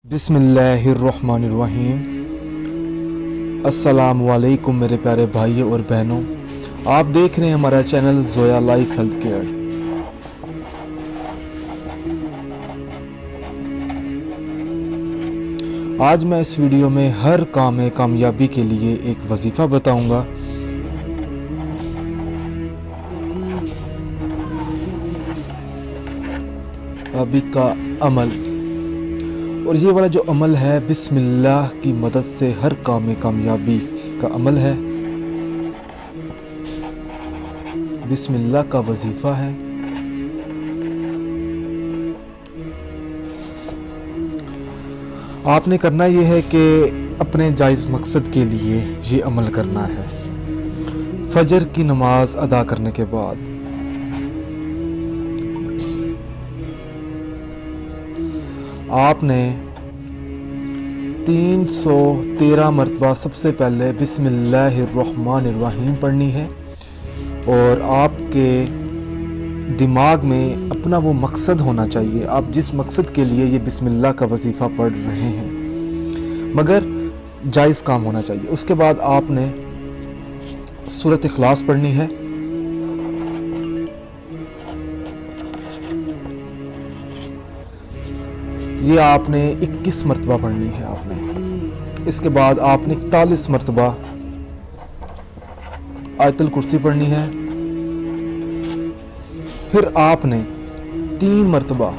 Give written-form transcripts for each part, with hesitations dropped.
बिस्मिल्लाहिर्रहमानिर्रहीम। अस्सलाम वालेकुम मेरे प्यारे भाइयों और बहनों, आप देख रहे हैं हमारा channel Zoya life health care. आज मैं इस वीडियो में हर काम में कामयाबी के लिए एक वजीफ़ा बताऊंगा। कामयाबी का अमल, और ये वाला जो अमल है बिस्मिल्लाह की मदद से हर काम में कामयाबी का अमल है। बिस्मिल्लाह का वजीफ़ा है। आपने करना ये है कि अपने जायज़ मकसद के लिए ये अमल करना है। फजर की नमाज अदा करने के बाद आपने 313 मरतबा सबसे पहले बिस्मिल्लाहिर्रहमानिर्रहीम पढ़नी है, और आपके दिमाग में अपना वो मकसद होना चाहिए, आप जिस मकसद के लिए ये बिस्मिल्लाह का वजीफ़ा पढ़ रहे हैं, मगर जायज़ काम होना चाहिए। उसके बाद आपने सूरत इखलास पढ़नी है। ये आपने 21 मरतबा पढ़नी है आपने। इसके बाद आपने 41 मरतबा आयतुल कुर्सी पढ़नी है। फिर आपने 3 मरतबा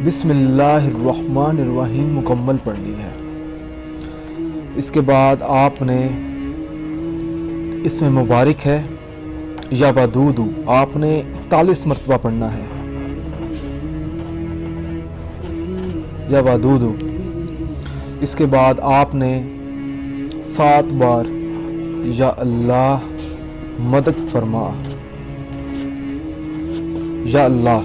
बिस्मिल्लाहिर्रहमानिर्रहीम मुकम्मल पढ़नी है। इसके बाद आपने इसमें मुबारक है या वदूदू आपने 41 मरतबा पढ़ना है, या वदूदू। इसके बाद आपने 7 बार या अल्लाह मदद फरमा, या अल्लाह।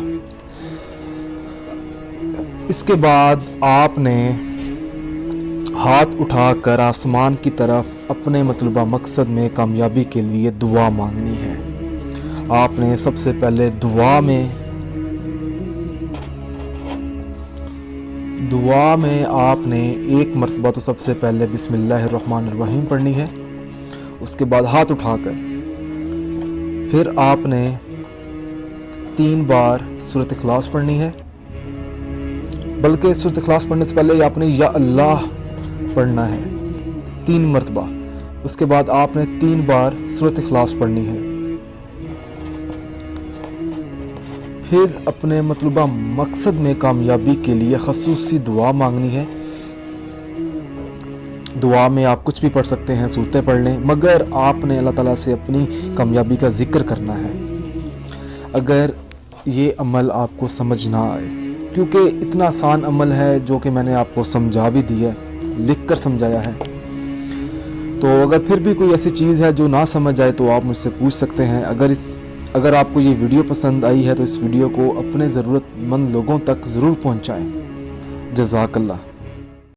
इसके बाद आपने हाथ उठाकर आसमान की तरफ अपने मतलूबा मकसद में कामयाबी के लिए दुआ मांगनी है। आपने सबसे पहले दुआ में आपने 1 मरतबा तो सबसे पहले बिस्मिल्लाहिर्रहमानिर्रहीम पढ़नी है। उसके बाद हाथ उठाकर फिर आपने 3 बार सूरत इखलास पढ़नी है, बल्कि सूरत इखलास पढ़ने से पहले आपने या अल्लाह पढ़ना है 3 मरतबा। उसके बाद आपने 3 बार सूरत इखलास पढ़नी है। फिर अपने मतलूबा मकसद में कामयाबी के लिए खसूसी दुआ मांगनी है। दुआ में आप कुछ भी पढ़ सकते हैं, सूरतें पढ़ लें, मगर आपने अल्लाह ताला से अपनी कामयाबी का जिक्र करना है। अगर ये अमल आपको समझ ना आए, क्योंकि इतना आसान अमल है जो कि मैंने आपको समझा भी दिया, लिख कर समझाया है, तो अगर फिर भी कोई ऐसी चीज़ है जो ना समझ आए तो आप मुझसे पूछ सकते हैं। अगर आपको ये वीडियो पसंद आई है तो इस वीडियो को अपने ज़रूरतमंद लोगों तक ज़रूर पहुंचाएं। जज़ाकल्लाह।